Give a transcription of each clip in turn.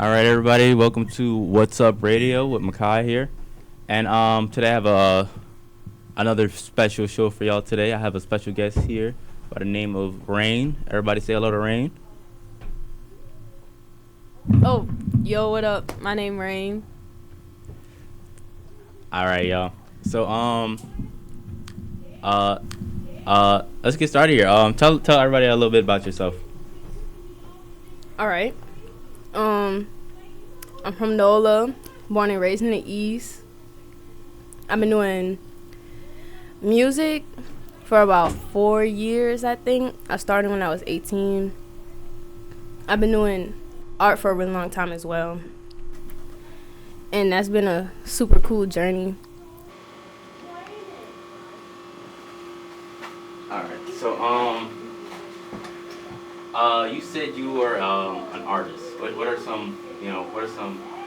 All right, everybody, welcome to What's Up Radio with Makai here, and today I have another special show for y'all. Today I have a special guest here by the name of Rain. Everybody, say hello to Rain. Oh, yo, what up? My name Rain. All right, y'all. So let's get started here. Tell everybody a little bit about yourself. All right. I'm from NOLA, born and raised in the East. I've been doing music for about 4 years, I think. I started when I was 18. I've been doing art for a really long time as well. And that's been a super cool journey. All right. So you said you were an artist. What are some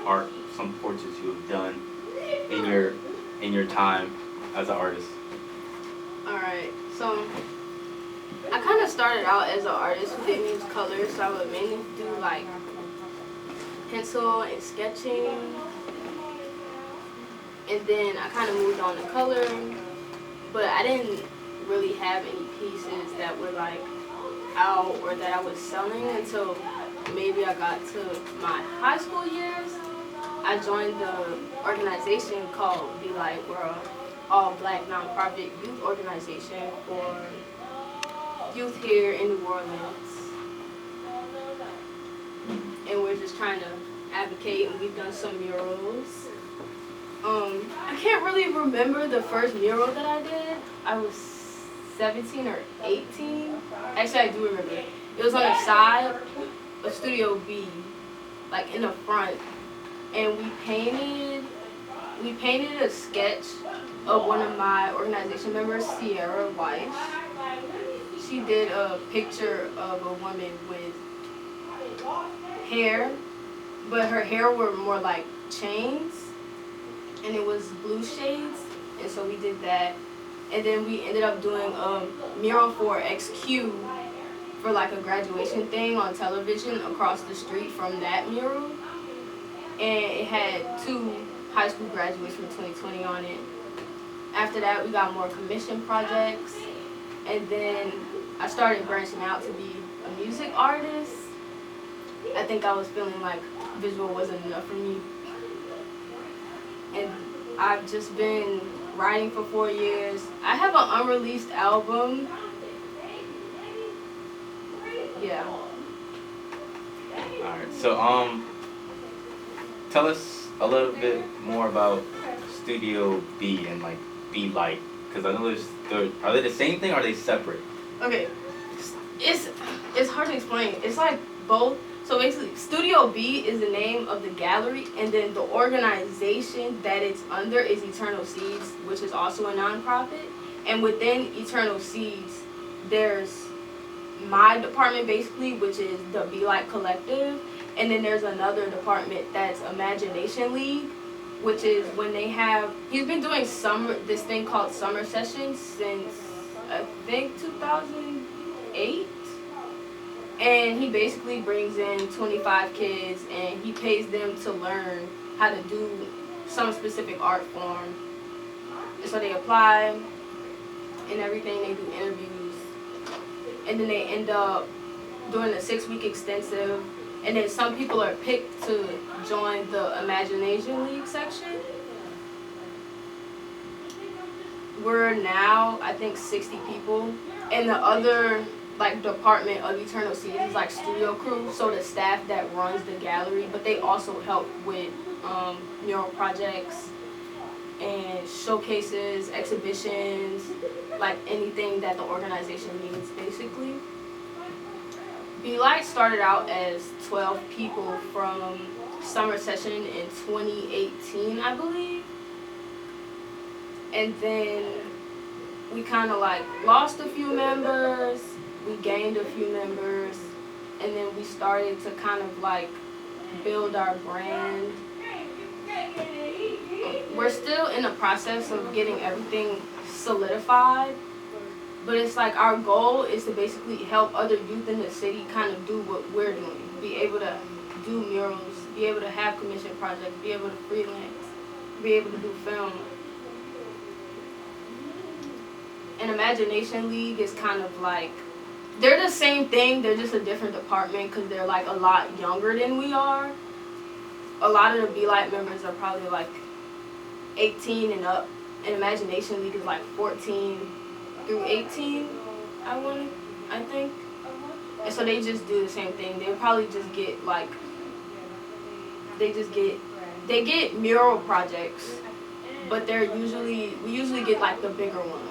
art, some portraits you have done in your time as an artist? All right. So I kind of started out as an artist who didn't use colors, so I would mainly do like pencil and sketching. And then I kind of moved on to color, but I didn't really have any pieces that were like out or that I was selling until maybe I got to my high school years. I joined the organization called Be Like. We're an all-black nonprofit youth organization for youth here in New Orleans. And we're just trying to advocate, and we've done some murals. I can't really remember the first mural that I did. I was 17 or 18. Actually, I do remember it. It was on the side of Studio B, like in the front. And we painted a sketch of one of my organization members, Sierra Weiss. She did a picture of a woman with hair, but her hair were more like chains, and it was blue shades, and so we did that. And then we ended up doing a mural for XQ for like a graduation thing on television across the street from that mural. And it had 2 high school graduates from 2020 on it. After that, we got more commission projects. And then I started branching out to be a music artist. I think I was feeling like visual wasn't enough for me. And I've just been writing for 4 years. I have an unreleased album. Yeah. All right. So tell us a little bit more about Studio B and like Be Like, because I know are they the same thing or are they separate? Okay. It's hard to explain. It's like both. So basically, Studio B is the name of the gallery, and then the organization that it's under is Eternal Seeds, which is also a nonprofit. And within Eternal Seeds, there's my department, basically, which is the Be Like Collective. And then there's another department that's Imagination League, which is when they have... He's been doing this thing called Summer Sessions since, I think, 2008. And he basically brings in 25 kids and he pays them to learn how to do some specific art form. And so they apply and everything, they do interviews. And then they end up doing a 6-week extensive. And then some people are picked to join the Imagination League section. We're now, I think, 60 people. And the other... like department of Eternal Seeds is like studio crew, so the staff that runs the gallery, but they also help with mural projects and showcases, exhibitions, like anything that the organization needs, basically. Be Like started out as 12 people from summer session in 2018, I believe. And then we kind of like lost a few members. We gained a few members, and then we started to kind of like build our brand. We're still in the process of getting everything solidified, but it's like our goal is to basically help other youth in the city kind of do what we're doing, be able to do murals be able to have commission projects, be able to freelance, be able to do film. And Imagination League is kind of like, they're the same thing, they're just a different department because they're like a lot younger than we are. A lot of the Be Light members are probably like 18 and up, and Imagination League is like 14 through 18, I think. And so they just do the same thing. They probably just get like, they get mural projects, but we usually get like the bigger ones.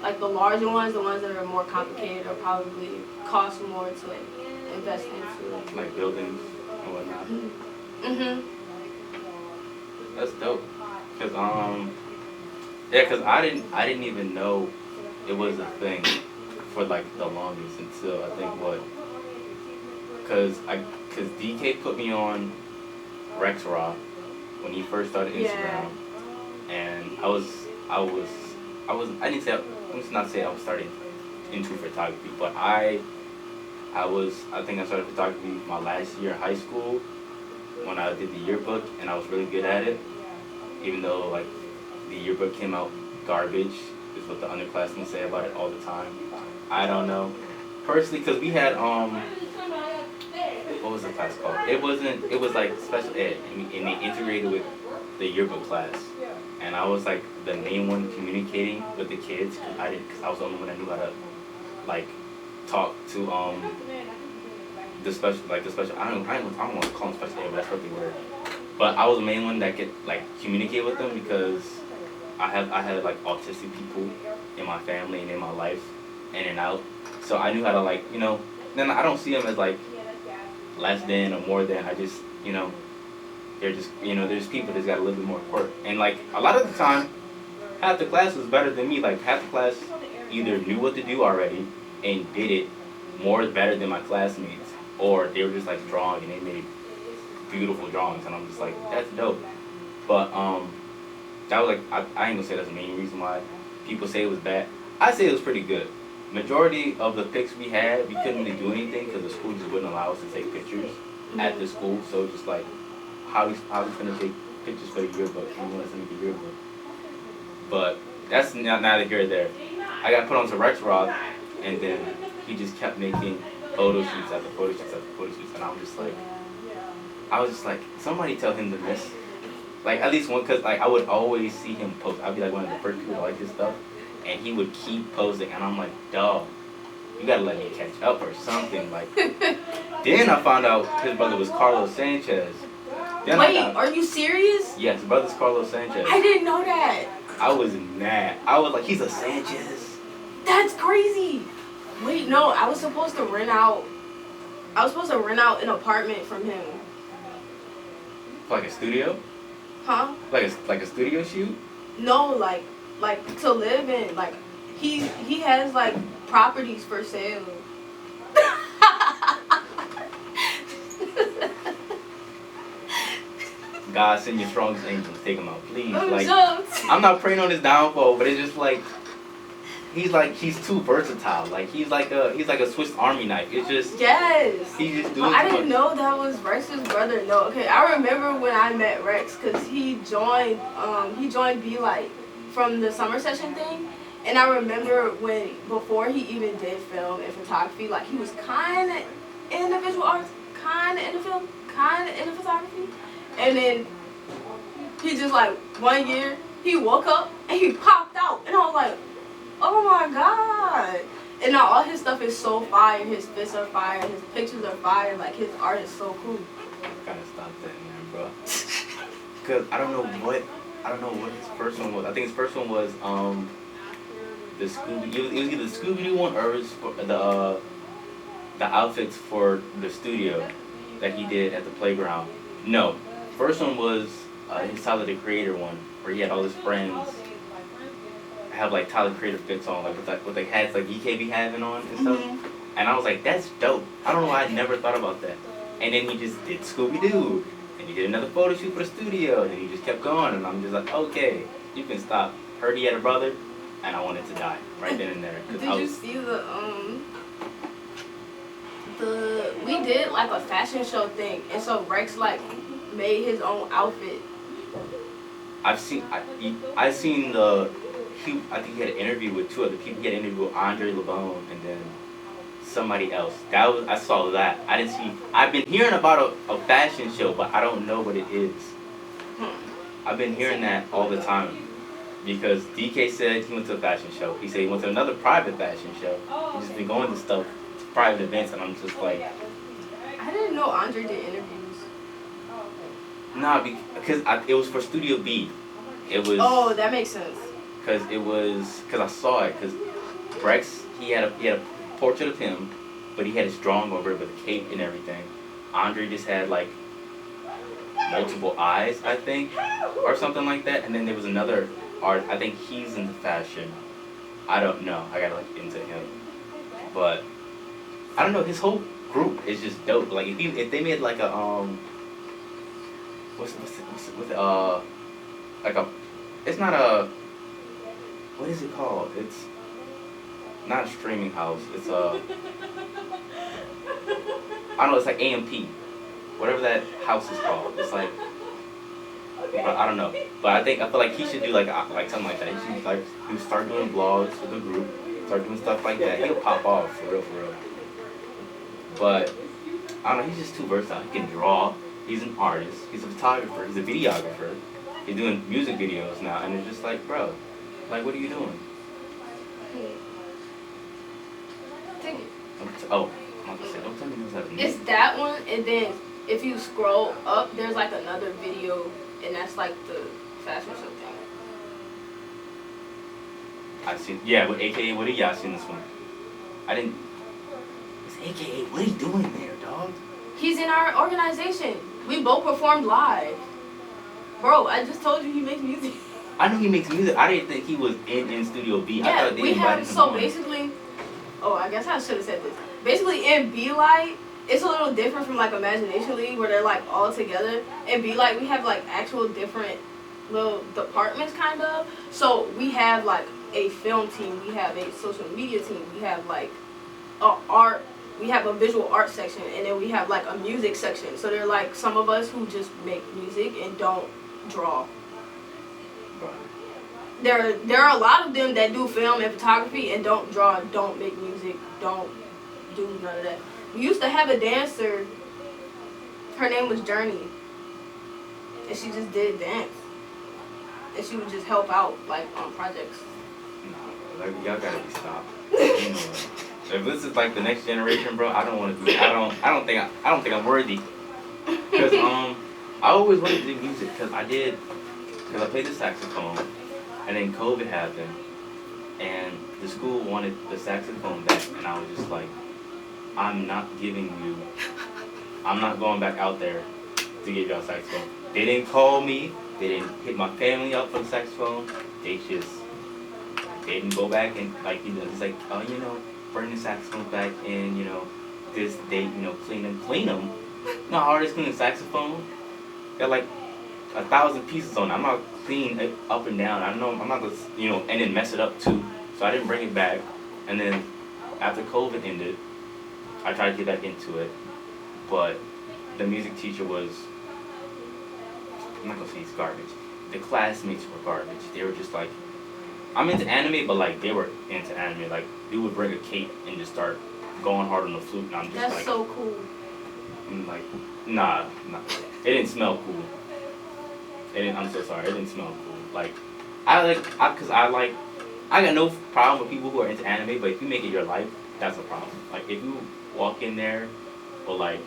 Like the larger ones, the ones that are more complicated, or probably cost more to invest into. Like buildings and whatnot. Mhm. That's dope. Cause I didn't even know it was a thing for like the longest until I think cause DK put me on Rex Raw when he first started Instagram, and I didn't say, let's not say I was starting into photography, but I think I started photography my last year in high school when I did the yearbook, and I was really good at it, even though like the yearbook came out garbage, is what the underclassmen say about it all the time. I don't know personally, because we had what was the class called? It was like special ed, and they integrated with the yearbook class, and I was like the main one communicating with the kids because I was the only one that knew how to like talk to the special I don't want to call them special ed, but that's what they were. But I was the main one that could like communicate with them because I had like autistic people in my family and in my life, in and out. So I knew how to like, then I don't see them as like less than or more than. I just, they're just, there's people that's got a little bit more quirk. And like a lot of the time, half the class was better than me. Like half the class either knew what to do already and did it better than my classmates, or they were just like drawing and they made beautiful drawings, and I'm just like, that's dope. But that was like, I ain't gonna say that's the main reason why people say it was bad. I say it was pretty good. Majority of the pics we had, we couldn't really do anything because the school just wouldn't allow us to take pictures at the school. So just like, how we gonna take pictures for the yearbook? We want us to make the yearbook. But that's neither here or there. I got put onto Rex Rock, and then he just kept making photo shoots after photo shoots after photo shoots, and I was just like, somebody tell him to miss. Like at least one, cause like I would always see him post. I'd be like one of the first people to like his stuff, and he would keep posting, and I'm like, dog, you gotta let me catch up or something. Like, then I found out his brother was Carlos Sanchez. Then Wait, are you serious? Yes, his brother's Carlos Sanchez. I didn't know that. I was mad. I was like, he's a Sanchez. That's crazy. Wait, no, I was supposed to rent out an apartment from him. Like a studio? Huh? Like a studio shoot? No, like to live in. Like he has like properties for sale. God, send your strongest angels, take him out, please. I'm not praying on his downfall, but it's just like he's too versatile. Like he's like a Swiss Army knife. It's just yes. He's just doing. I didn't know that was Rex's brother. No, okay. I remember when I met Rex because he joined Be Light from the summer session thing, and I remember before he even did film and photography, like he was kind of in the visual arts, kind of in the film, kind of in the photography. And then he just like one year he woke up and he popped out, and I was like, oh my god! And now all his stuff is so fire. His fits are fire. His pictures are fire. Like his art is so cool. Gotta stop that, man, bro. Cause I don't know what his first one was. I think his first one was the Scooby. It was either the Scooby Doo one or it was for the outfits for the studio that he did at the playground. No. First one was his Tyler the Creator one, where he had all his friends have like Tyler the Creator fits on, like with like hats like EK be having on and stuff. Mm-hmm. And I was like, that's dope. I don't know why I never thought about that. And then he just did Scooby Doo, and he did another photo shoot for the studio, and then he just kept going. And I'm just like, okay, you can stop. Heard he had a brother, and I wanted to die right then and there. Did you see we did like a fashion show thing, and so Rex like made his own outfit. I seen the I think he had an interview with two other people. He had an interview with Andre LeBone and then somebody else. I saw that. I didn't see. I've been hearing about a fashion show, but I don't know what it is. I've been hearing that all the time because DK said he went to a fashion show. He said he went to another private fashion show. He's just been going to stuff, private events, and I'm just like, I didn't know Andre did interviews. nah, because it was for Studio B. It was. Oh, that makes sense. Because I saw it. Because Brex, he had a portrait of him, but he had his drawing over it with a cape and everything. Andre just had like multiple eyes, I think, or something like that. And then there was another art. I think he's into fashion. I don't know. I gotta look into him. But I don't know. His whole group is just dope. Like if they made like a like a, it's not a, what is it called? It's not a streaming house. It's a, I don't know. It's like AMP, whatever that house is called. It's like, I don't know. But I feel like he should do like something like that. He should like start doing vlogs with the group, start doing stuff like that. He'll pop off for real. But I don't know. He's just too versatile. He can draw. He's an artist. He's a photographer. He's a videographer. He's doing music videos now, and it's just like, bro, like, what are you doing? Oh, I'm about to say, don't tell me who's having It's that one, and then if you scroll up, there's like another video, and that's like the fashion show thing. I've seen, yeah, with AKA Woody, yeah, I've seen this one. I didn't, it's AKA Woody doing there, dog? He's in our organization. We both performed live. Bro, I just told you he makes music. I know he makes music. I didn't think he was in Studio B. Yeah, I thought they we invited have, him so on. basically, oh, I guess I should have said this. Basically, in B-Light, it's a little different from like Imagination League where they're like all together. In B-Light, we have like actual different little departments kind of. So we have like a film team, we have a social media team, we have like art, we have a visual art section, and then we have like a music section. So they're like some of us who just make music and don't draw. There are a lot of them that do film and photography and don't draw, don't make music, don't do none of that. We used to have a dancer. Her name was Journey, and she just did dance, and she would just help out like on projects. Nah, like, y'all gotta be stopped. You know, if this is like the next generation, bro, I don't want to do. I don't think I'm worthy. Cause I always wanted to do music because I played the saxophone, and then COVID happened, and the school wanted the saxophone back, and I was just like, I'm not going back out there to give y'all saxophone. They didn't call me, they didn't hit my family up for the saxophone, they didn't go back and like, you know, it's like, oh, you know, bring the saxophone back in, you know, this date, you know, clean them. You know how hard it is cleaning saxophone? Got like 1,000 pieces on it. I'm not cleaning it up and down. I know I'm not gonna, you know, and then mess it up too. So I didn't bring it back. And then after COVID ended, I tried to get back into it, but the music teacher was, I'm not gonna say he's garbage. The classmates were garbage. They were just like, I'm into anime, but like they were into anime. Like they would bring a cape and just start going hard on the flute, and I'm just That's like, so cool. I'm like, nah. It didn't smell cool. I'm so sorry. It didn't smell cool. Like, I got no problem with people who are into anime, but if you make it your life, that's a problem. Like, if you walk in there, or like,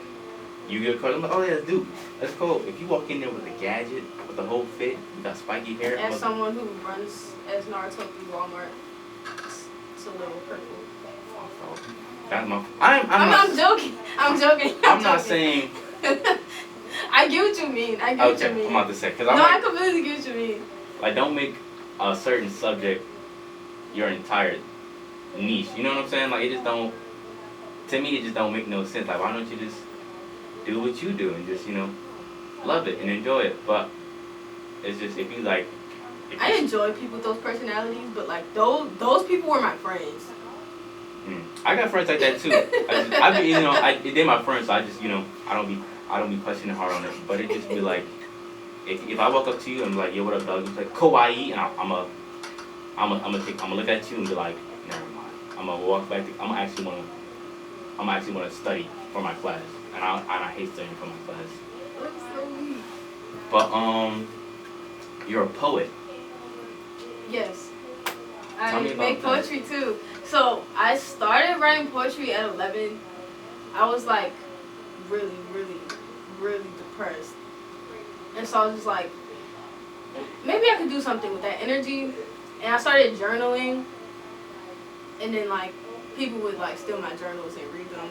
you get a card, I'm like, oh yeah, dude, that's cool. If you walk in there with a gadget, with the whole fit, you got spiky hair. As someone who runs as Naruto through Walmart, it's a little purple. That's my. I'm joking. I'm joking. I'm not saying. I get what you mean. I get what you mean. I'm about to say, cause I completely get what you mean. Like, don't make a certain subject your entire niche. You know what I'm saying? Like, it just don't. To me, it just don't make no sense. Like, why don't you just do what you do and just, you know, love it and enjoy it? But it's just, if you like. I enjoy people with those personalities, but like those people were my friends. I got friends like that too. I be, you know, they're my friends, so I just, you know, I I don't be questioning hard on it, but it just be like, if I walk up to you and be like, yo, what up, dog? It's like kawaii, and I'm gonna look at you and be like, never mind. I'm gonna walk back. I'm gonna actually wanna study for my class, and I hate studying for my class. That's so weak. But you're a poet. Yes. Tell me I about make that. poetry too. So I started writing poetry at 11. I was like really, really, really depressed. And so I was just like, maybe I could do something with that energy. And I started journaling. And then like people would like steal my journals and read them.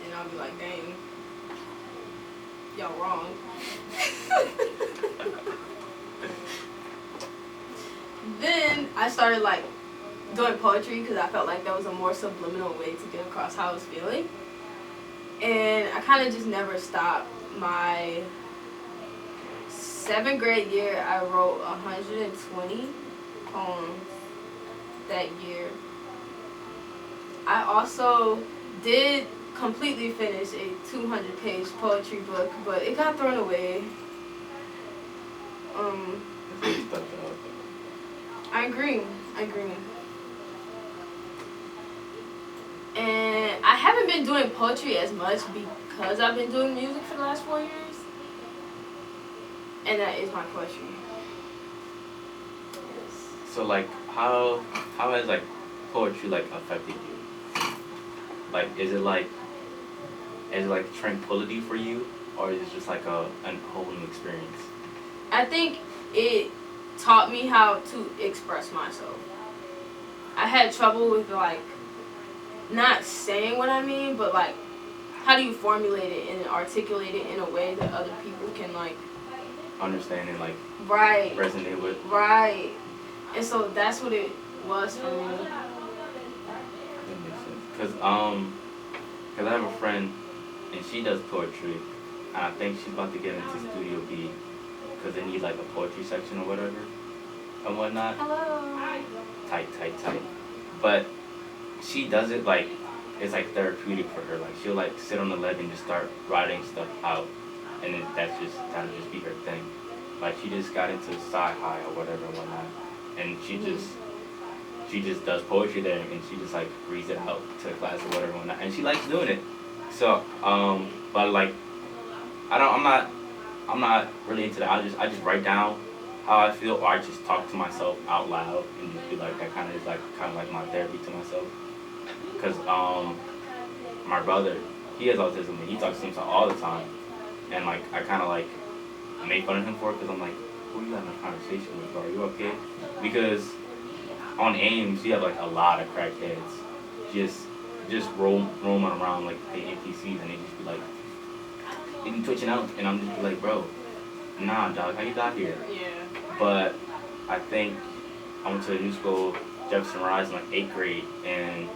And I'll be like, dang, y'all wrong. Then I started like doing poetry because I felt like that was a more subliminal way to get across how I was feeling. And I kind of just never stopped. My 7th grade year, I wrote 120 poems that year. I also did completely finish a 200-page poetry book, but it got thrown away. I agree. And I haven't been doing poetry as much because I've been doing music for the last 4 years. And that is my poetry. Yes. So like, how has like poetry like affected you? Like, is it like tranquility for you, or is it just like a whole new experience? I think it taught me how to express myself. I had trouble with like not saying what I mean, but like how do you formulate it and articulate it in a way that other people can like Understand and like right resonate with. Right. And so that's what it was for me. That makes sense. Cause I have a friend and she does poetry, and I think she's about to get into Studio B, cause they need like a poetry section or whatever and whatnot. Hello. Tight. But she does it like it's like therapeutic for her. Like she'll like sit on the leg and just start writing stuff out, and then that'll just be her thing. Like she just got into sci-hi or whatever and whatnot, and she just does poetry there, and she just like reads it out to the class or whatever and whatnot, and she likes doing it. So but like I'm not really into that. I just write down how I feel, or I just talk to myself out loud and just be like, that kind of like my therapy to myself. Cause my brother, he has autism and he talks to himself all the time, and like I kind of like make fun of him for it, because I'm like, who are you having a conversation with, bro? Are you okay? Because on Ames you have like a lot of crackheads just roaming around like the NPCs, and they just be like, they be twitching out, and I'm just be like, bro, nah, dog, how you got here? Yeah. But I think I went to a new school, Jefferson Rise, in like 8th grade, and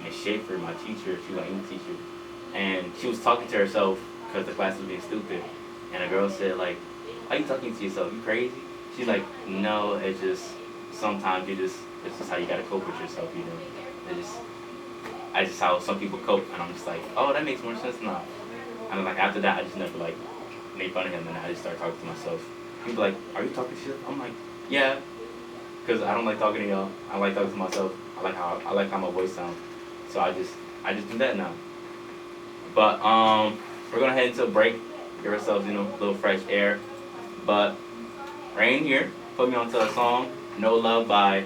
Miss Schaefer, my teacher, she was my English teacher, and she was talking to herself because the class was being stupid, and a girl said like, why are you talking to yourself? You crazy? She's like, no, it's just sometimes it's just how you gotta cope with yourself, you know. I just how some people cope, and I'm just like, oh, that makes more sense now. And then like after that, I just never like made fun of him, and I just started talking to myself. People like, are you talking shit? I'm like, yeah, because I don't like talking to y'all. I like talking to myself. I like how my voice sounds. So I just do that now. But we're gonna head into a break, give ourselves, you know, a little fresh air. But Rain here put me onto a song, No Love by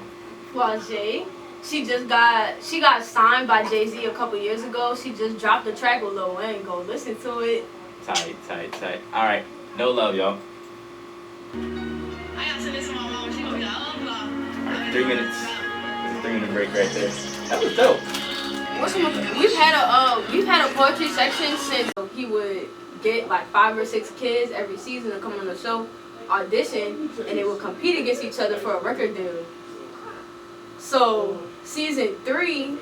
Flau'jae. She got signed by Jay-Z a couple years ago. She just dropped a track with Lil Wayne. Go listen to it. Tight. All right, No Love, y'all. I got to listen to my mom. She gonna be like, oh, All right, 3 minutes. It's a 3-minute break right there. That was dope. We've had a poetry section since he would get like 5 or 6 kids every season to come on the show, audition, and they would compete against each other for a record deal. So season 3,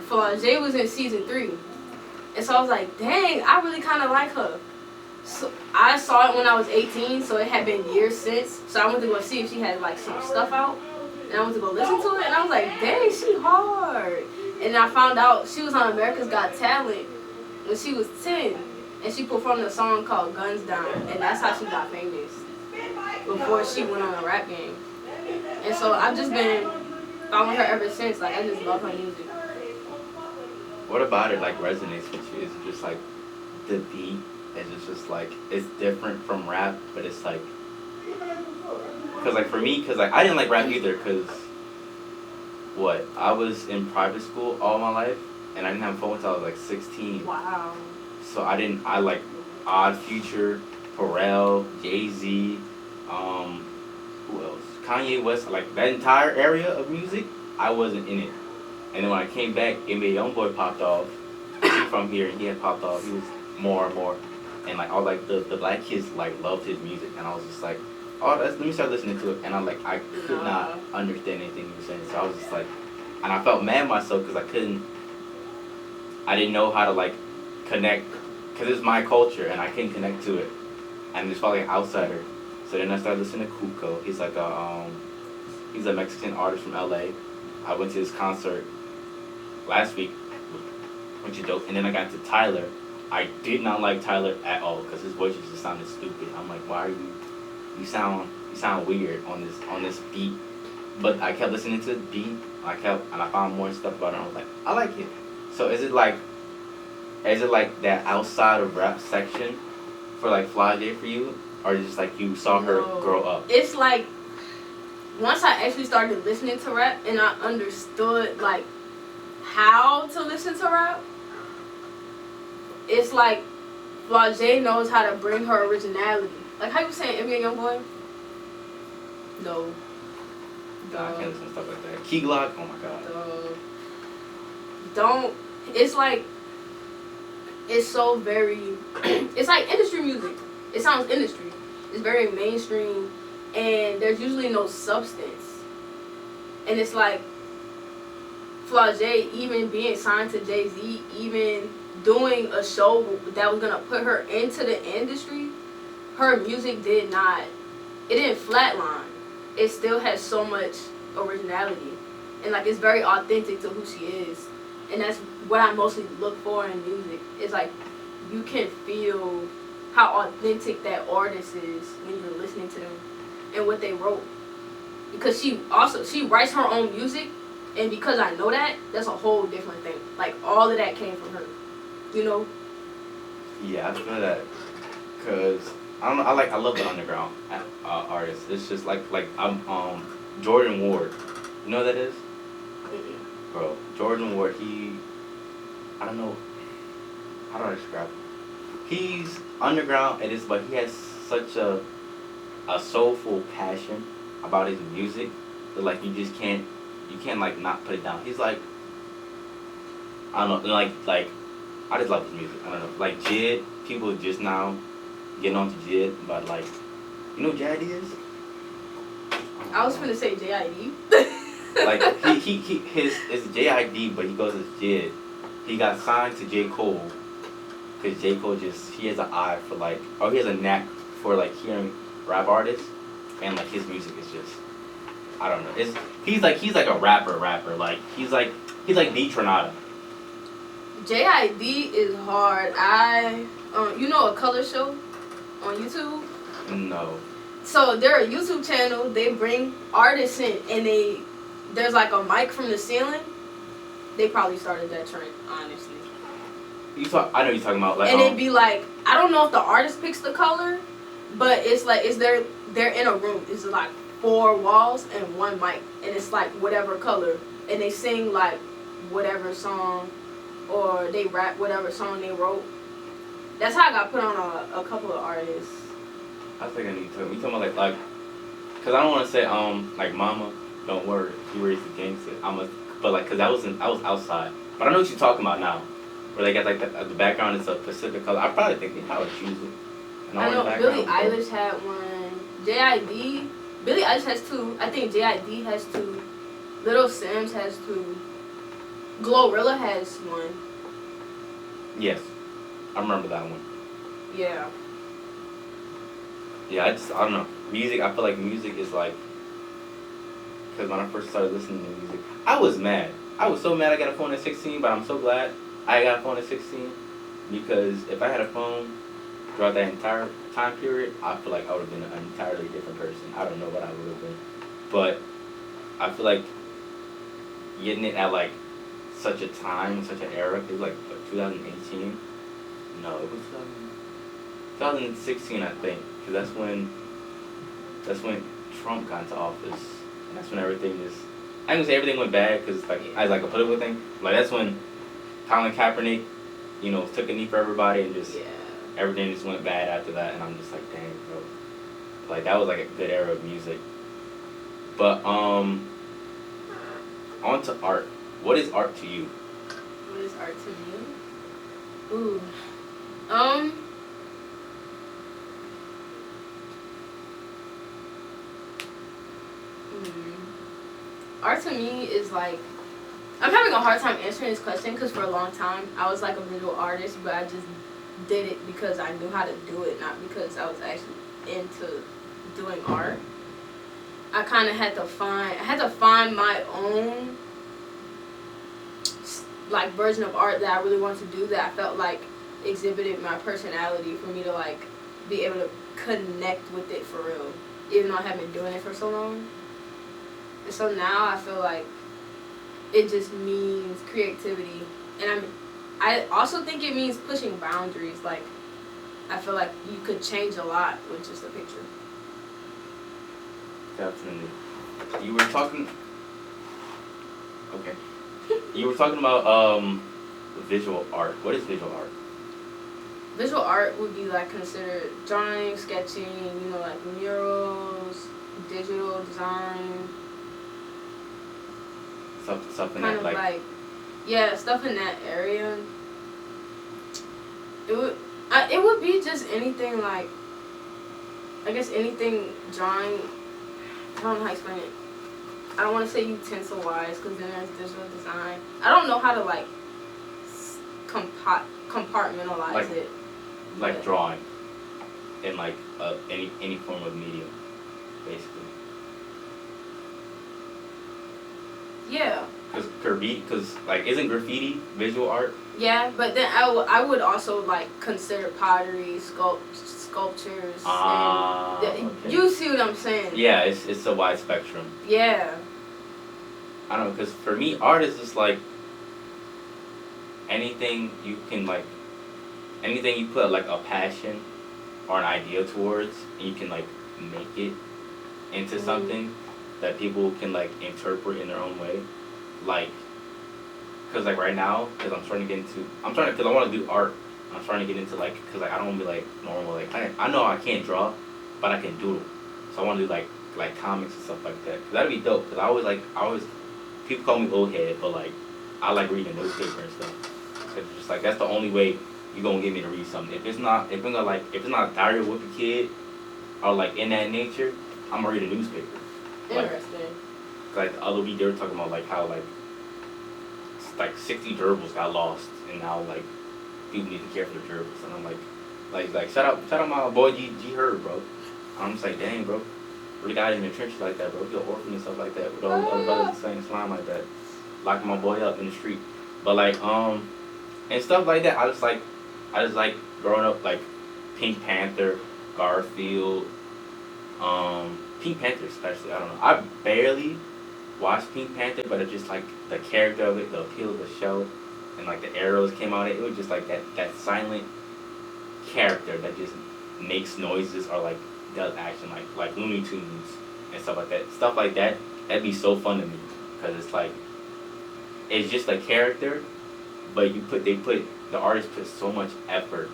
Flau'jae was in season 3, and so I was like, dang, I really kind of like her. So I saw it when I was 18, so it had been years since. So I went to go see if she had like some stuff out, and I went to go listen to it, and I was like, dang, she hard. And I found out she was on America's Got Talent when she was 10, and she performed a song called Guns Down, and that's how she got famous before she went on a rap game. And so I've just been following her ever since. Like, I just love her music. What about it like resonates with you? Is it just like the beat? Is it just like it's different from rap, but it's like, cause like for me, cause like I didn't like rap either, cause what I was in private school all my life, and I didn't have a phone until I was like 16. Wow. So I like Odd Future, Pharrell, Jay-Z, who else? Kanye West. Like that entire area of music, I wasn't in it. And then when I came back, NBA YoungBoy popped off. He from here, and he had popped off. He was more and more, and like all like the black kids like loved his music, and I was just like, oh, let me start listening to it. And I could not understand anything he was saying, so I was just like, and I felt mad at myself because I didn't know how to like connect, because it's my culture and I couldn't connect to it, and just felt like an outsider. So then I started listening to Cuco. He's like he's a Mexican artist from LA. I went to his concert last week, which is dope. And then I got to Tyler. I did not like Tyler at all because his voice just sounded stupid. I'm like, why are you sound weird on this beat. But I kept listening to the beat. And I found more stuff about it. And I was like, I like it. So is it like that outside of rap section for like Fly J for you, or is it just like you saw her grow up? It's like once I actually started listening to rap and I understood like how to listen to rap, it's like Flau'jae knows how to bring her originality. Like how you saying NBA YoungBoy? No. I can't listen to stuff like that. Key Glock, oh my god. Don't. It's like, it's so very, it's like industry music. It sounds industry. It's very mainstream, and there's usually no substance. And it's like, Flau'jae even being signed to Jay-Z, even doing a show that was gonna put her into the industry, her music didn't flatline. It still has so much originality, and like it's very authentic to who she is, and that's what I mostly look for in music. It's like you can feel how authentic that artist is when you're listening to them and what they wrote, because she writes her own music, and because I know that's a whole different thing. Like all of that came from her, you know. Yeah, I feel that, cause I don't know. I love the underground artists. It's just like I'm Jordan Ward. You know what that is? Mm-mm. Bro, Jordan Ward. I don't know. How do I describe him? He's underground, but he has such a soulful passion about his music that like you can't like not put it down. He's like, I don't know, like I just love his music. I don't know, like Jid. People just now getting on to Jid, but like, you know who JID is? I was gonna say JID. Like it's JID, but he goes as Jid. He got signed to J. Cole because J. Cole he has an eye for like, or he has a knack for like hearing rap artists, and like his music is just, I don't know. He's like a rapper. Like he's like D Tronada. JID is hard. You know A Color Show on YouTube? No. So they're a YouTube channel. They bring artists in, and there's like a mic from the ceiling. They probably started that trend, honestly. I know you're talking about like. And it'd be like, I don't know if the artist picks the color, but it's like they're in a room. It's like 4 walls and 1 mic, and it's like whatever color, and they sing like whatever song, or they rap whatever song they wrote. That's how I got put on a couple of artists. I think I need to. You talking about like, cause I don't want to say like Mama, don't worry, you raised the gangster. But like, cause I was outside. But I know what you're talking about now, where they got like the background is a Pacific color. I probably think they probably choose it. I know Billie Eilish had one. JID, Billie Eilish has 2. I think JID has 2. Little Sims has 2. Glorilla has 1. Yes, I remember that one. Yeah. Yeah, I don't know. Music, I feel like music is like, because when I first started listening to music, I was mad. I was so mad I got a phone at 16, but I'm so glad I got a phone at 16. because if I had a phone throughout that entire time period, I feel like I would have been an entirely different person. I don't know what I would have been, but I feel like getting it at like such a time, such an era. It was like what, 2018. No, it was 2016, I think, because that's when Trump got into office, and that's when everything just. I ain't gonna say everything went bad because like as like a political thing. Like that's when Colin Kaepernick, took a knee for everybody and just Yeah. everything just went bad after that, and I'm just like, dang, bro. Like that was like a good era of music. But on to art. What is art to you? What is art to me? Ooh. Um. Art to me is like, I'm having a hard time answering this question because for a long time I was like a visual artist, but I just did it because I knew how to do it, not because I was actually into doing art. I kind of had to find my own like version of art that I really wanted to do, that I felt like exhibited my personality for me to like be able to connect with it for real, even though I haven't been doing it for so long. And so now I feel like it just means creativity, and I also think it means pushing boundaries. Like I feel like you could change a lot with just a picture. Definitely. You were talking. Okay. You were talking about visual art. What is visual art? Visual art would be like considered drawing, sketching, like murals, digital design. Stuff in Kind that of like, yeah, stuff in that area. It would be just anything like, I guess anything drawing. I don't know how to explain it. I don't want to say utensil wise because then there's digital design. I don't know how to like compartmentalize Like- it. like but- drawing in like any form of medium, basically. Yeah. Because like isn't graffiti visual art? Yeah, but then I would also like consider pottery, sculptures. Ah, And okay. you see what I'm saying? Yeah, it's a wide spectrum. Yeah. I don't know, because for me, art is just like anything you put like a passion or an idea towards, and you can like make it into Mhm. something that people can like interpret in their own way. Like, because like right now, because because I want to do art. I'm trying to get into like, because like I don't want to be like normal. Like I know I can't draw, but I can doodle. So I want to do like comics and stuff like that. Cause that'd be dope. Cause I always people call me old head, but like I like reading the newspaper and stuff. Cause it's just like that's the only way you gonna get me to read something. If it's not Diary of a Wimpy Kid or like in that nature, I'm gonna read a newspaper. Like, Interesting. like the other week they were talking about like how like 60 gerbils got lost and now like people need to care for the gerbils, and I'm like shout out my boy G Herb, bro. I'm just like, dang, bro, really got in the trenches like that, bro. Feel orphan and stuff like that with all the other brothers saying slime like that, locking my boy up in the street. But like and stuff like that, I just like growing up like Pink Panther, Garfield, Pink Panther especially. I don't know. I barely watched Pink Panther, but it's just like the character of it, the appeal of the show, and like the arrows came out. It was just like that silent character that just makes noises or like does action like Looney Tunes and stuff like that. Stuff like that. That'd be so fun to me because it's like it's just a character, but the artist put so much effort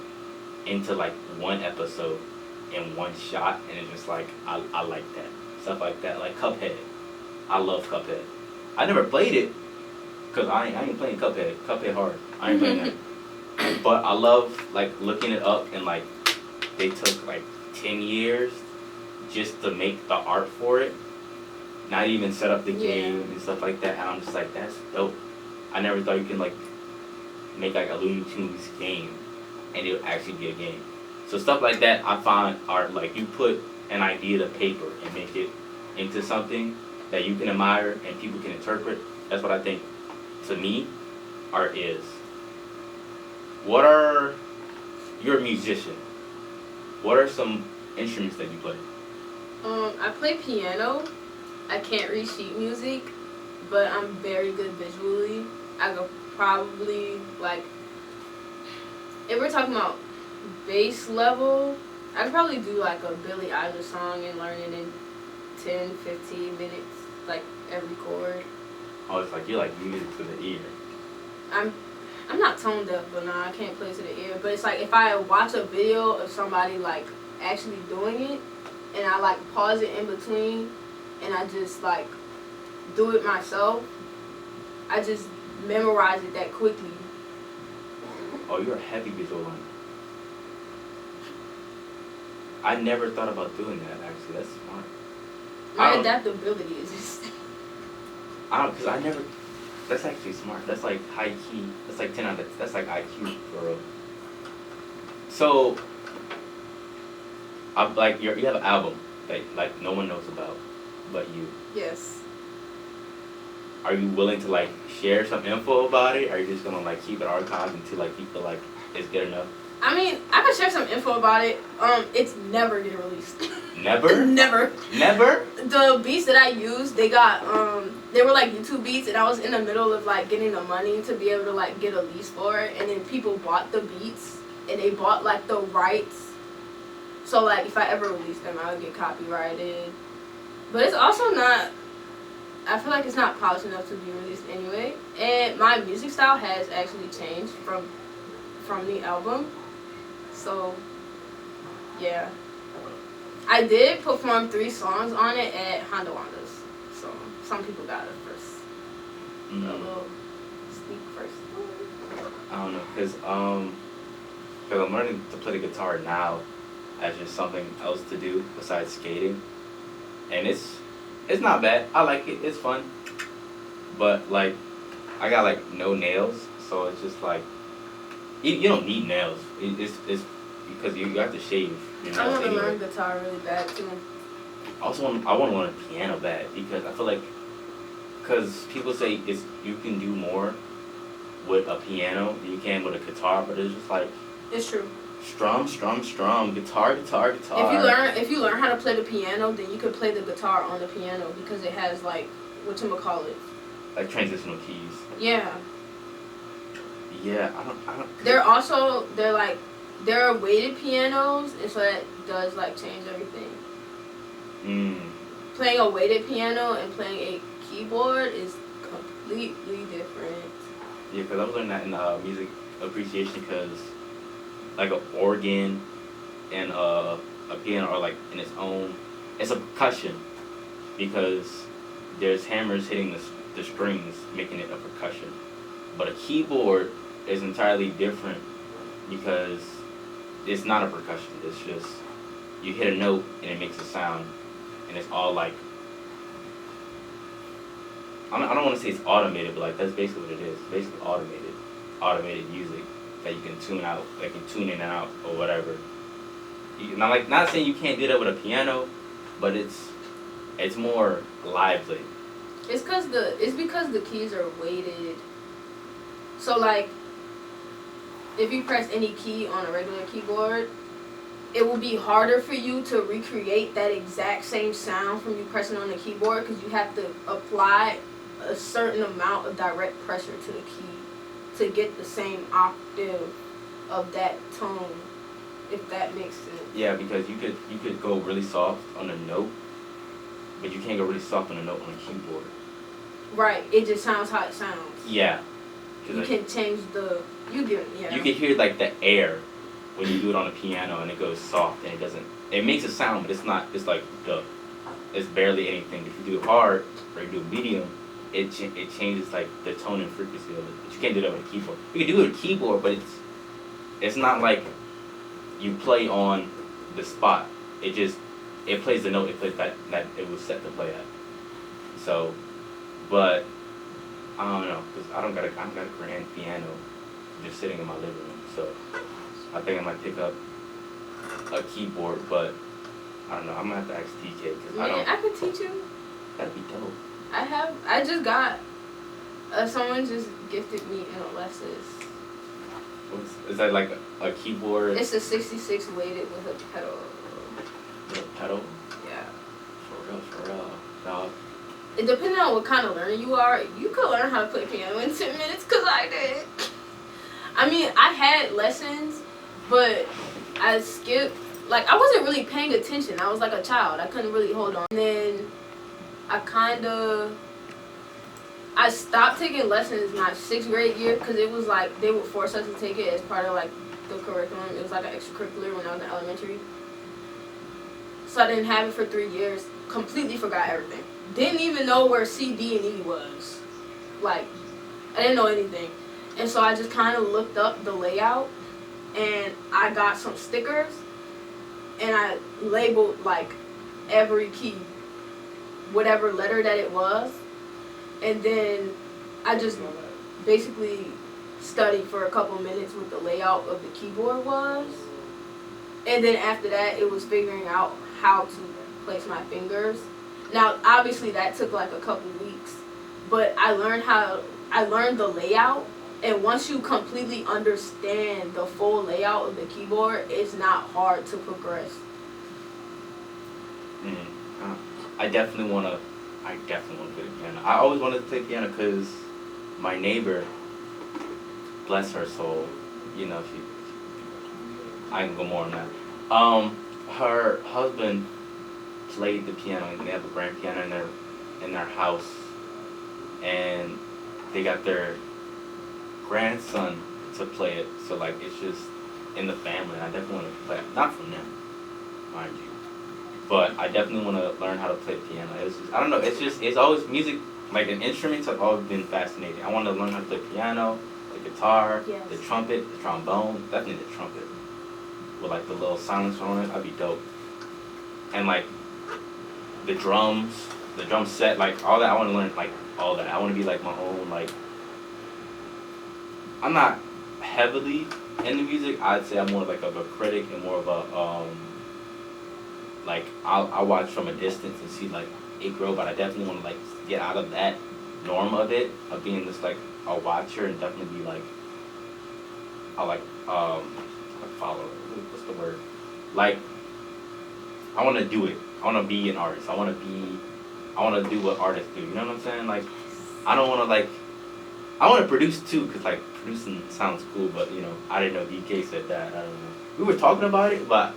into like one episode in one shot, and it's just like I like that stuff like that. Like Cuphead, I love Cuphead. I never played it because I ain't playing Cuphead. Cuphead hard. I ain't playing that. But I love like looking it up, and like they took like 10 years just to make the art for it. Not even set up the game and stuff like that. And I'm just like, that's dope. I never thought you could like make like a Looney Tunes game and it would actually be a game. So stuff like that I find art, like you put an idea to paper and make it into something that you can admire and people can interpret. That's what I think, to me, art is. What are you're a musician. What are some instruments that you play? I play piano. I can't read sheet music, but I'm very good visually. I could probably, like, if we're talking about bass level, I could probably do like a Billie Eilish song and learn it in 10, 15 minutes, like every chord. Oh, it's like you like music to the ear. I'm not tone deaf, but nah, I can't play to the ear. But it's like if I watch a video of somebody like actually doing it, and I like pause it in between, and I just like do it myself, I just memorize it that quickly. Oh, you're a heavy visual learner. I never thought about doing that. Actually, that's smart. My adaptability is just. Because I never. That's actually smart. That's like high key. That's like 10 out of. That's like IQ for real. So, you have an album that like no one knows about, but you. Yes. Are you willing to like share some info about it? Or are you just gonna like keep it archived until like you feel like it's good enough? I mean, I could share some info about it. It's never getting released. Never? Never. Never? The beats that I used, they got they were like YouTube beats, and I was in the middle of like getting the money to be able to like get a lease for it, and then people bought the beats and they bought like the rights. So like if I ever release them, I would get copyrighted. But it's also not. I feel like it's not polished enough to be released anyway. And my music style has actually changed from the album. So, yeah. I did perform 3 songs on it at Honda Wanda's. So, some people got it first. A little sneak first. I don't know, because I'm learning to play the guitar now as just something else to do besides skating. And it's not bad. I like it. It's fun. But, like, I got, like, no nails. So, it's just, like, you don't need nails. It's because you have to shave your nails I want to anyway. learn guitar really bad, too. I want to learn piano bad because I feel like, because people say you can do more with a piano than you can with a guitar, but it's just like It's true. strum, guitar. If you learn how to play the piano, then you could play the guitar on the piano because it has like whatchamacallit. Like transitional keys. Yeah. Yeah, I don't. There are weighted pianos, and so that does like change everything. Playing a weighted piano and playing a keyboard is completely different. Yeah, because I was learning that in music appreciation because like an organ and a piano are like in its own. It's a percussion because there's hammers hitting the strings, making it a percussion. But a keyboard is entirely different because it's not a percussion. It's just you hit a note and it makes a sound, and it's all like I don't want to say it's automated, but like that's basically what it is. It's basically automated music that you can tune out, like you tune in and out or whatever. Not saying you can't do that with a piano, but it's more lively. It's because the keys are weighted. So like, if you press any key on a regular keyboard, it will be harder for you to recreate that exact same sound from you pressing on the keyboard because you have to apply a certain amount of direct pressure to the key to get the same octave of that tone, if that makes sense. Yeah, because you could go really soft on a note, but you can't go really soft on a note on a keyboard. Right, it just sounds how it sounds. Yeah. You can change you can hear like the air when you do it on a piano and it goes soft and it makes a sound, but it's like it's barely anything. If you do it hard or you do it medium, it changes like the tone and frequency of it. But you can't do that with a keyboard. You can do it with a keyboard, but it's not like you play on the spot. It plays the note it plays that it was set to play at. So, but I don't know, because I don't got a grand piano just sitting in my living room. So I think I might pick up a keyboard, but I don't know. I'm gonna have to ask TK because I can teach you. That'd be dope. I just got someone just gifted me an Alexis. Is that like a keyboard? It's a 66 weighted with a pedal. With a pedal? Yeah. For real. Dog. It depending on what kind of learner you are, you could learn how to play piano in 10 minutes, because I did. I mean, I had lessons, but I skipped. Like, I wasn't really paying attention. I was like a child. I couldn't really hold on. And then I stopped taking lessons my 6th grade year, because it was like they would force us to take it as part of like the curriculum. It was like an extracurricular when I was in elementary. So I didn't have it for 3 years. Completely forgot everything. Didn't even know where C, D, and E was. Like, I didn't know anything. And so I just kind of looked up the layout, and I got some stickers, and I labeled like every key, whatever letter that it was. And then I just basically studied for a couple minutes what the layout of the keyboard was. And then after that, it was figuring out how to place my fingers. Now, obviously, that took like a couple weeks, but I learned the layout. And once you completely understand the full layout of the keyboard, it's not hard to progress. I definitely want to play the piano. I always wanted to play piano because my neighbor, bless her soul, you know, I can go more on that. Her husband played the piano, and they have a grand piano in their house, and they got their grandson to play it. So like it's just in the family. And I definitely want to play it, not from them, mind you, but I definitely want to learn how to play piano. It's just, I don't know. It's always music. Like an instruments have always been fascinating. I want to learn how to play piano, the guitar, Yes. the trumpet, the trombone. Definitely the trumpet with like the little silencer on it. That'd be dope. And like the drum set, like all that. I want to learn like all that. I want to be like my own like. I'm not heavily into music. I'd say I'm more like of a critic and more of a like I'll watch from a distance and see like it grow, but I definitely want to like get out of that norm of it, of being just like a watcher, and definitely be like a follower. What's the word? Like I want to do it. I want to be an artist. I want to do what artists do. You know what I'm saying? Like I don't want to like. I want to produce too, cause like producing sounds cool, but you know I didn't know DK said that. I don't know. We were talking about it, but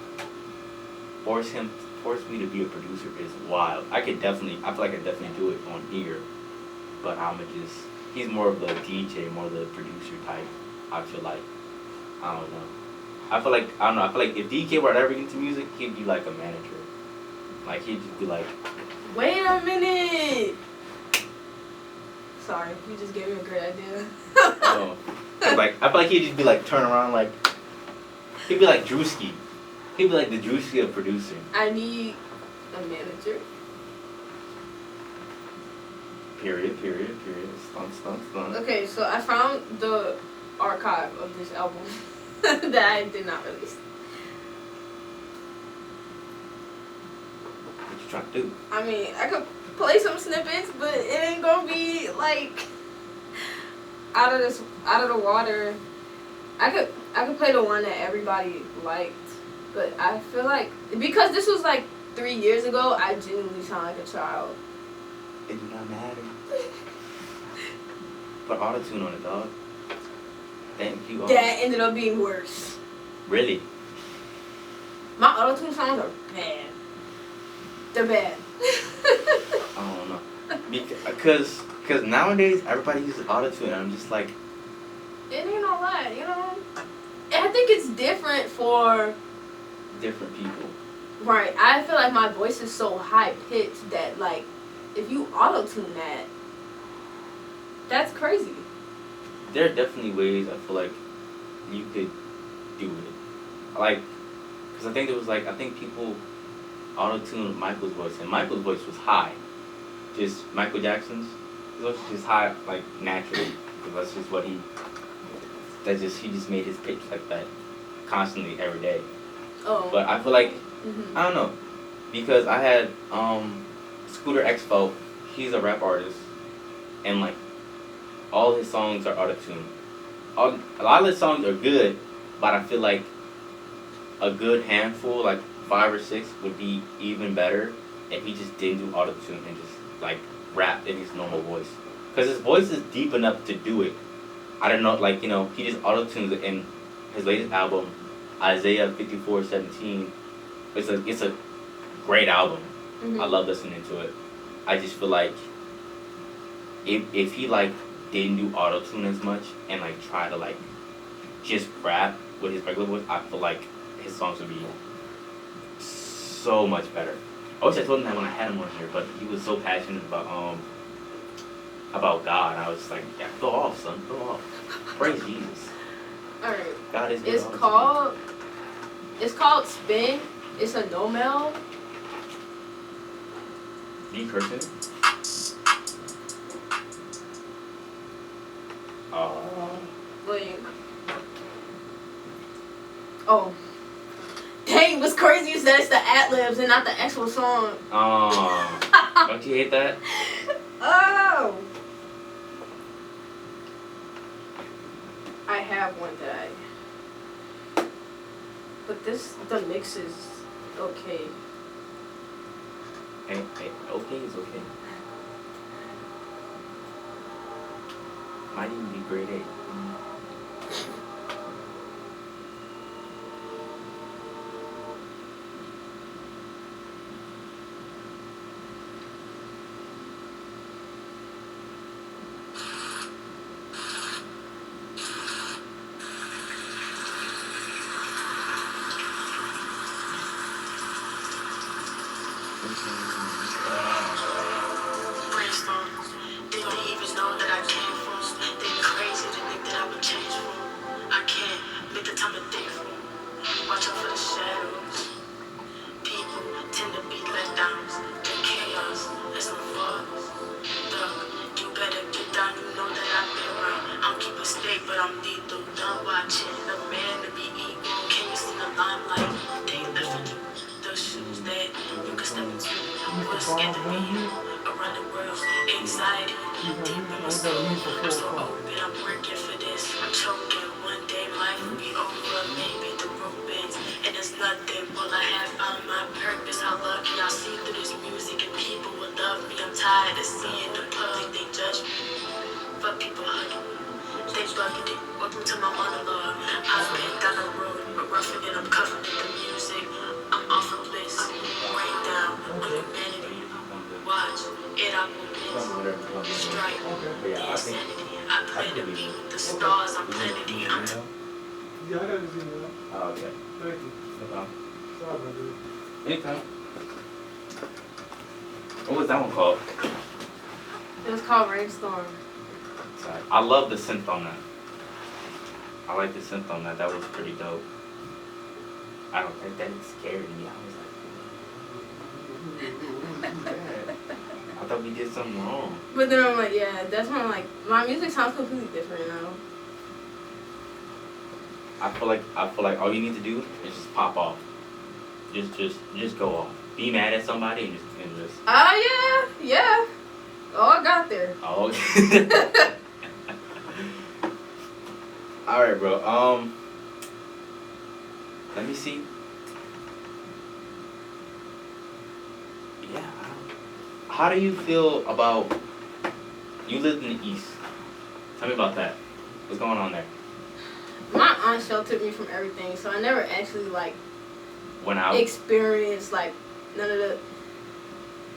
force me to be a producer is wild. I feel like I could definitely do it on here, but he's more of the DJ, more of the producer type. I feel like, I don't know. I feel like if DK were to ever get into music, he'd be like a manager. Like he'd just be like, wait a minute. Sorry, you just gave me a great idea. oh, like I feel like he'd just be like turn around like, he'd be like Drewski. He'd be like the Drewski of producing. I need a manager. Period. Stunt. Okay, so I found the archive of this album that I did not release. What you trying to do? I mean, I could play some snippets, but it ain't gonna be like out of the water. I could play the one that everybody liked, but I feel like because this was like 3 years ago, I genuinely sound like a child. It do not matter. Put auto-tune on it, dog. Thank you. That ended up being worse. Really? My auto-tune songs are bad. They're bad. I don't know. Because nowadays everybody uses auto-tune, and I'm just like, It ain't no lie, you know. I think it's different for different people. right. I feel like my voice is so high pitched that like if you auto tune that, that's crazy. There are definitely ways I feel like you could do it. Like, because I think people auto-tuned Michael's voice, and Michael's voice was high. Just Michael Jackson's voice was just high, like naturally. Because that's just what he just made his pitch like that constantly every day. Oh. But I feel like, Mm-hmm. I don't know, because I had Scooter Expo, he's a rap artist, and like all his songs are auto-tuned. a lot of the songs are good, but I feel like a good handful, like 5 or 6, would be even better if he just didn't do auto tune and just like rap in his normal voice. Cause his voice is deep enough to do it. I don't know, like he just auto tunes it in his latest album, Isaiah 54:17. It's a great album. Mhm. I love listening to it. I just feel like if he like didn't do auto tune as much and like try to like just rap with his regular voice, I feel like his songs would be so much better. I wish I told him that when I had him on here, but he was so passionate about God. I was just like, yeah, go off, son, go off. Praise Jesus. All right. God is good It's all the time. called Spin. It's a no mel. You cursing? William. Oh. Dang, what's crazy is that it's the ad-libs and not the actual song. Oh, don't you hate that? Oh. I have one that but the mix is okay. Hey, okay is okay. Might even be grade 8. Brainstorm. Did they even know that I came from? They crazy to think that I would change for. I can't make the time of day for. Watch out for the shadows. People tend to be let downs. The chaos is no fathers. Dog, you better get down. You know that I've been around. I don't keep a stake, but I'm lethal. Done watching the man to be equal. Can you see the limelight? They left for you. The shoes that you can step into. What's scared to be you? Around the world, anxiety, deep in my soul. I'm so open, I'm working for this. I'm choking. One day life will be over, maybe the road bends. And there's nothing, will I have found my purpose? How lucky I'll see through this music and people will love me. I'm tired of seeing the public, they judge me. But people hug me. They bugging it. Welcome to my monologue. I've been down the road, but roughing it, I'm covering it, the music. I'm off of bliss, rain down on humanity. Watch it, I will miss. Strike the insanity. I plan to be with the stars. I'm planning to. I'm Yeah, I got his email. Oh, okay. Thank you. No problem. Sorry about that. Anytime. What was that one called? It was called Rainstorm. Sorry. I love the synth on that. I like the synth on that. That was pretty dope. I don't think that scared me. I was like, I thought we did something wrong. But then I'm like, yeah, that's when I'm like, my music sounds completely different now. I feel like all you need to do is just pop off. Just go off. Be mad at somebody and just. Yeah. Oh, I got there. Oh. Okay. All right, bro. Let me see. Yeah. How do you feel about? You lived in the East. Tell me about that. What's going on there? My aunt sheltered me from everything, so I never actually like Went out. experienced like none of the.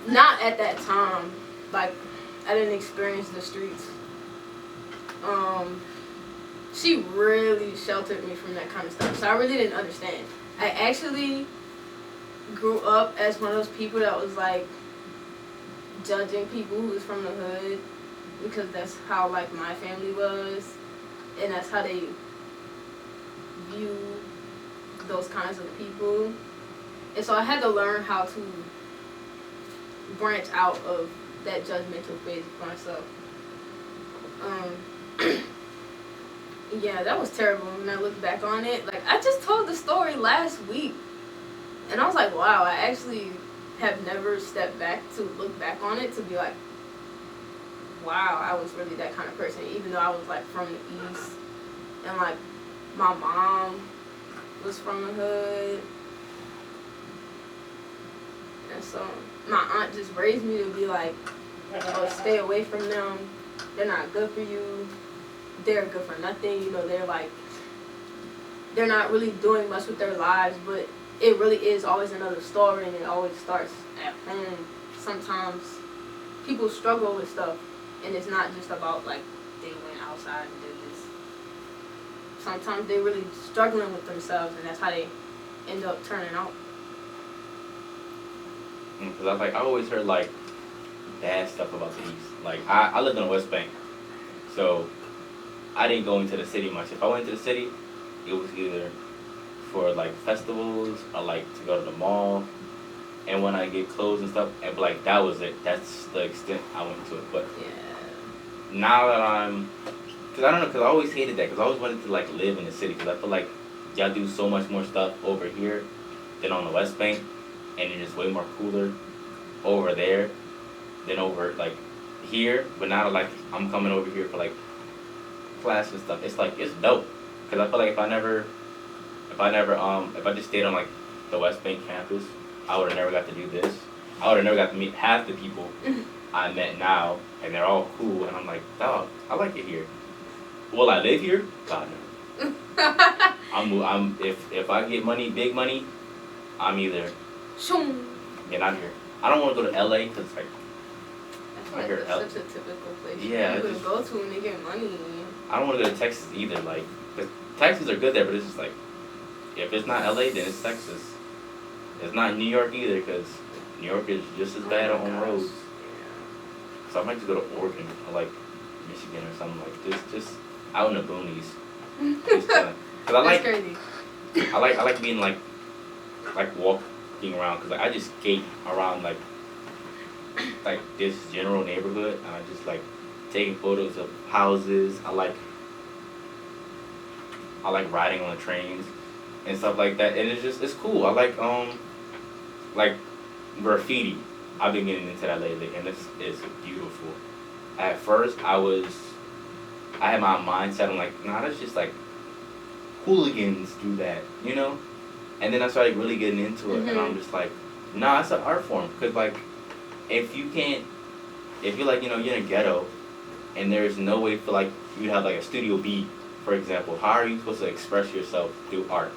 Not at that time. Like I didn't experience the streets. She really sheltered me from that kind of stuff, so I really didn't understand. I actually grew up as one of those people that was like judging people who was from the hood because that's how like my family was, and that's how they view those kinds of people. And so I had to learn how to branch out of that judgmental phase for myself. Yeah, that was terrible when I look back on it. Like, I just told the story last week. And I was like, wow, I actually have never stepped back to look back on it to be like, wow, I was really that kind of person. Even though I was, like, from the East. and like my mom was from the hood, and so my aunt just raised me to be like, oh, stay away from them. They're not good for you. They're good for nothing. You know, they're not really doing much with their lives, but it really is always another story, and it always starts at home. Sometimes people struggle with stuff, and it's not just about like they went outside and did this. Sometimes they're really struggling with themselves, and that's how they end up turning out. Because I always heard like bad stuff about the East. Like I lived in the West Bank, so I didn't go into the city much. If I went to the city, it was either for like festivals or like to go to the mall. And when I get clothes and stuff, and like that was it. That's the extent I went to it. But Yeah. now that cause I don't know, cause I always hated that. Cause I always wanted to like live in the city. Cause I feel like y'all do so much more stuff over here than on the West Bank, and it's just way more cooler over there than over like here. But now like I'm coming over here for like class and stuff. It's like it's dope. Cause I feel like if I just stayed on like the West Bank campus, I would have never got to do this. I would have never got to meet half the people I met now, and they're all cool. And I'm like, dog, I like it here. Will I live here? God no. I'm if I get money, big money, I'm either get out of here. I don't want to go to LA because like I feel like that's such a typical place yeah, people to go to when they get money. I don't want to go to Texas either. Like the taxes are good there, but it's just like if it's not LA, then it's Texas. It's not New York either, because New York is just as bad on roads. So I might just go to Oregon or like Michigan or something like just out in the boonies. Just cause I like That's crazy. I like being like walking around, because like I just skate around like this general neighborhood, and I just like taking photos of houses. I like riding on the trains and stuff like that, and it's cool. I like graffiti. I've been getting into that lately, and it's beautiful. At first, I had my mindset. I'm like, nah, that's just like hooligans do that, you know. And then I started really getting into it, and I'm just like, nah, it's an art form. Cause like, if you're like, you know, you're in a ghetto, and there's no way for like you to have like a Studio B, for example. How are you supposed to express yourself through art?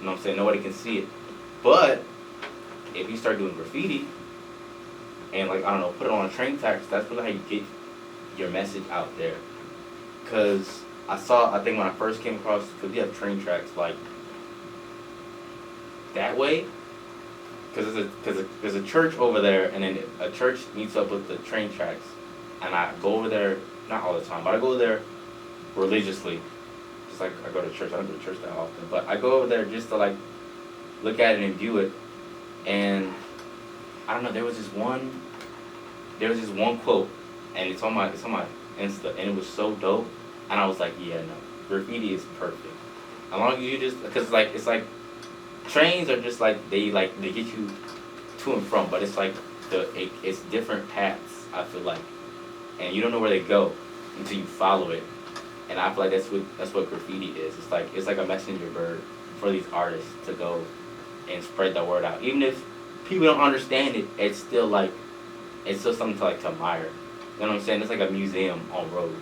You know what I'm saying? Nobody can see it. But if you start doing graffiti and like, I don't know, put it on train tracks, that's really how you get your message out there. Cause I think when I first came across, cause we have train tracks like that way. Cause there's a church over there, and then a church meets up with the train tracks, and I go over there, not all the time, but I go there religiously. Just like I go to church. I don't go to church that often, but I go over there just to like look at it and view it. And I don't know, there was this one quote, and it's on my Insta, and it was so dope. And I was like, yeah, no, graffiti is perfect. As long as you just, because like it's like trains are just like they get you to and from, but it's like it's different paths. I feel like, and you don't know where they go until you follow it. And I feel like that's what graffiti is. It's like a messenger bird for these artists to go and spread the word out. Even if people don't understand it, it's still something to like to admire. You know what I'm saying? It's like a museum on road,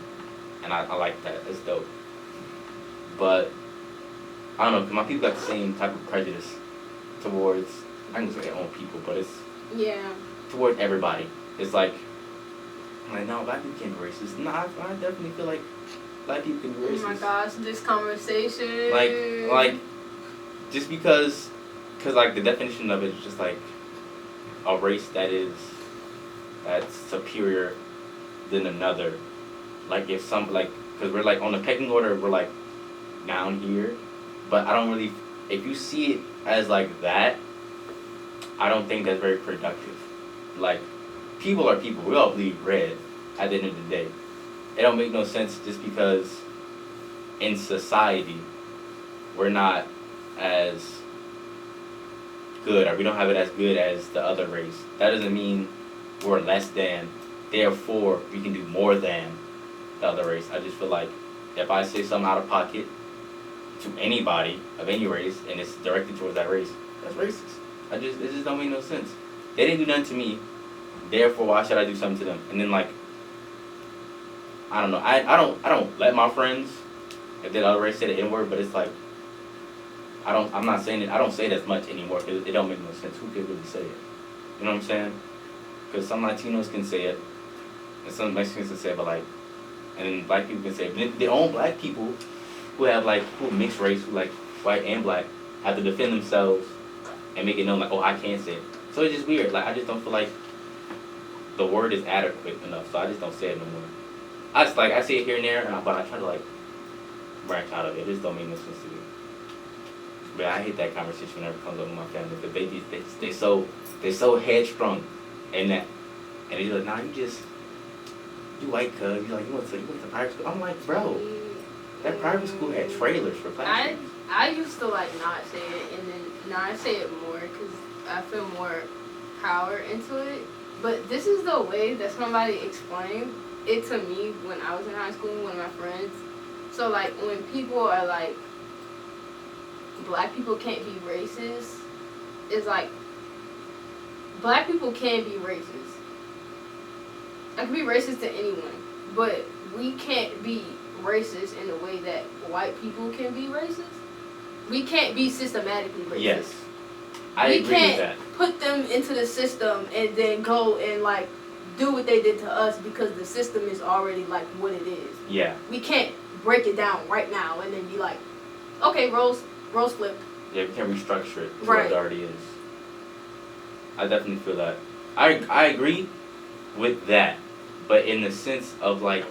and I like that. It's dope. But I don't know, 'cause my people got the same type of prejudice towards, I can just say their own people, but it's toward everybody. It's like no, black people can't be racist. No, I definitely feel like black people can be racist. Oh my gosh, this conversation. Like, just because like the definition of it is just like a race that's superior than another. Like if because we're like on the pecking order, we're like down here, but I don't really, if you see it as like that, I don't think that's very productive. Like, people are people. We all bleed red at the end of the day. It don't make no sense just because in society we're not as good, or we don't have it as good as the other race. That doesn't mean we're less than. Therefore, we can do more than the other race. I just feel like if I say something out of pocket to anybody of any race and it's directed towards that race, that's racist. It just don't make no sense. They didn't do nothing to me, therefore why should I do something to them? And then like, I don't know. I don't let my friends, if the other race say the N word, but it's like, I'm not saying it. I don't say it as much anymore because it don't make no sense. Who could really say it? You know what I'm saying? Because some Latinos can say it, and some Mexicans can say it, but like, and then black people can say it. But their own black people who have like, who mixed race, who like white and black, have to defend themselves and make it known like, oh, I can't say it. So it's just weird. Like, I just don't feel like the word is adequate enough, so I just don't say it no more. I say it here and there, but I try to like branch out of it. It just don't make no sense to me. But I hate that conversation whenever it comes up with my family. Because they so headstrong in that, and they're like, nah, you white cuz, you went to private school. I'm like, bro, that private school had trailers for classrooms. I used to like not say it, and then now I say it more because I feel more power into it. But this is the way that somebody explained it to me when I was in high school, one of my friends. So like when people are like, black people can't be racist, it's like, black people can be racist. I can be racist to anyone, but we can't be racist in the way that white people can be racist. We can't be systematically racist. Yes, I agree with that. We can't put them into the system and then go and like do what they did to us because the system is already like what it is. Yeah. We can't break it down right now and then be like, okay, roles flipped. Yeah, we can restructure it to Right. what it already is. I definitely feel that. I agree with that, but in the sense of like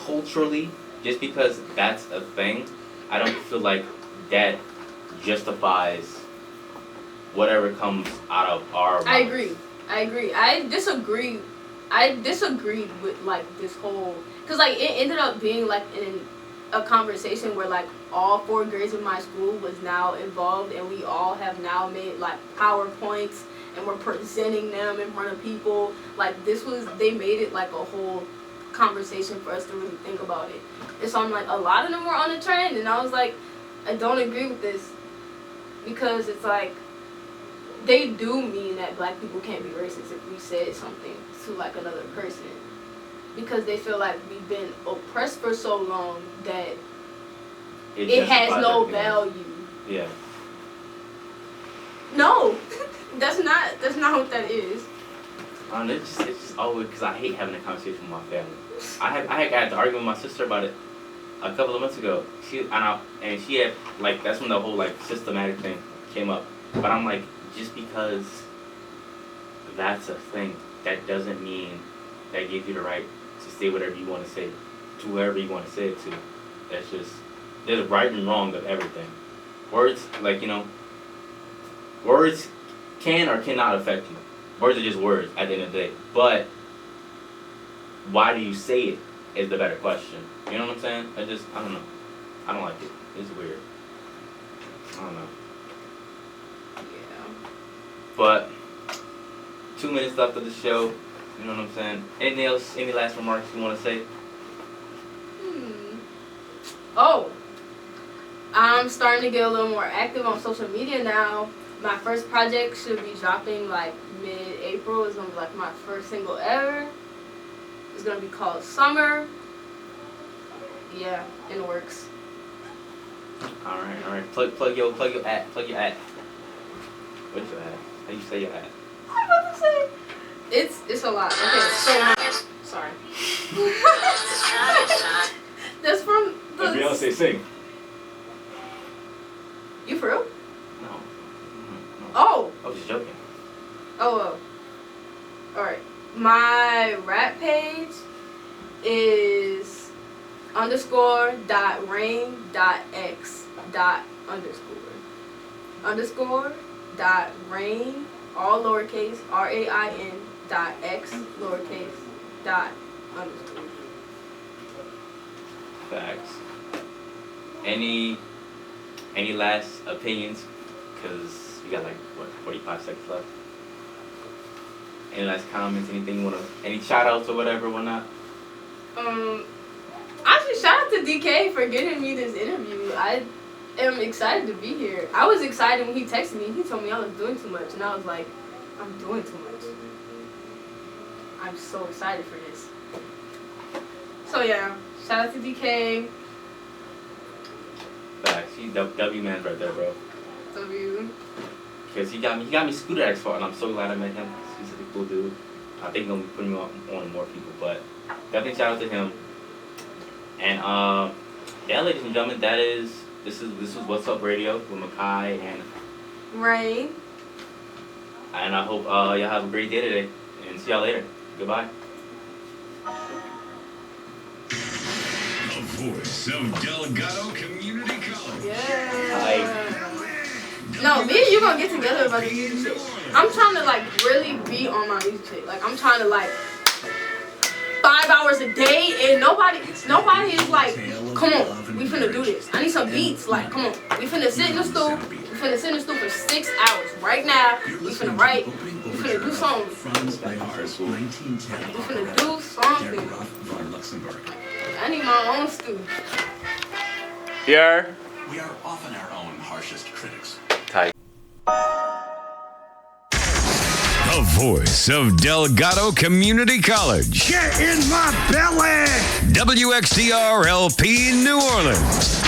culturally, just because that's a thing, I don't feel like that justifies whatever comes out of our mouths. I agree. I disagreed with like this whole, cause like it ended up being like in a conversation where like all 4 grades of my school was now involved, and we all have now made like PowerPoints and we're presenting them in front of people. Like they made it like a whole conversation for us to really think about it. And so I'm like, a lot of them were on the trend, and I was like, I don't agree with this, because it's like, they do mean that black people can't be racist if we said something to like another person, because they feel like we've been oppressed for so long that it has no value. Yeah. No, that's not what that is. It's just always because I hate having a conversation with my family. I had to argue with my sister about it a couple of months ago. She had like, that's when the whole like systematic thing came up. But I'm like, just because that's a thing, that doesn't mean that gives you the right to say whatever you want to say to whoever you want to say it to. That's just, there's right and wrong of everything. Words, like, words can or cannot affect you. Words are just words at the end of the day. But why do you say it is the better question. You know what I'm saying? I don't know. I don't like it. It's weird. I don't know. Yeah. But 2 minutes left of the show. You know what I'm saying? Anything else? Any last remarks you want to say? Oh, I'm starting to get a little more active on social media now. My first project should be dropping like mid-April. It's gonna be like my first single ever. It's gonna be called Summer. Yeah, in the works. All right. Plug your ad. What's your ad? How you say your ad? What am I about to say? It's a lot. Okay, so sorry. That's from the. Beyonce sing. You for real? No. Oh. I was just joking. Oh. Alright. My rap page is _.rain.x.__.rain, all lowercase, RAIN.x lowercase ._. Facts. Any last opinions? Because we got like, 45 seconds left. Any last comments? Anything you want to, any shout outs or whatever, whatnot? Actually, shout out to DK for getting me this interview. I am excited to be here. I was excited when he texted me. He told me I was doing too much, and I was like, I'm doing too much. I'm so excited for this. So yeah, shout out to DK. Facts. He W man right there, bro. W. Because he got me Scooter X and I'm so glad I met him. He's a cool dude. I think he'll be putting me on more people, but definitely shout out to him. And yeah, ladies and gentlemen, this is What's Up Radio with Makai and Rain. And I hope y'all have a great day today. And see y'all later. Goodbye. The voice of Delgado Community College. Yeah. No, me and you gonna get together about the music shit. I'm trying to like really be on my music shit. Like I'm trying to like 5 hours a day and nobody is like, come on, we finna do this. I need some beats. Like, come on, we finna sit in the stool. We finna sit in the stool for 6 hours. Right now, we finna write. We finna do something. We finna do something. I need my own stool. Here. We are often our own harshest critics. Tight. The voice of Delgado Community College. Get in my belly! WXDR LP New Orleans.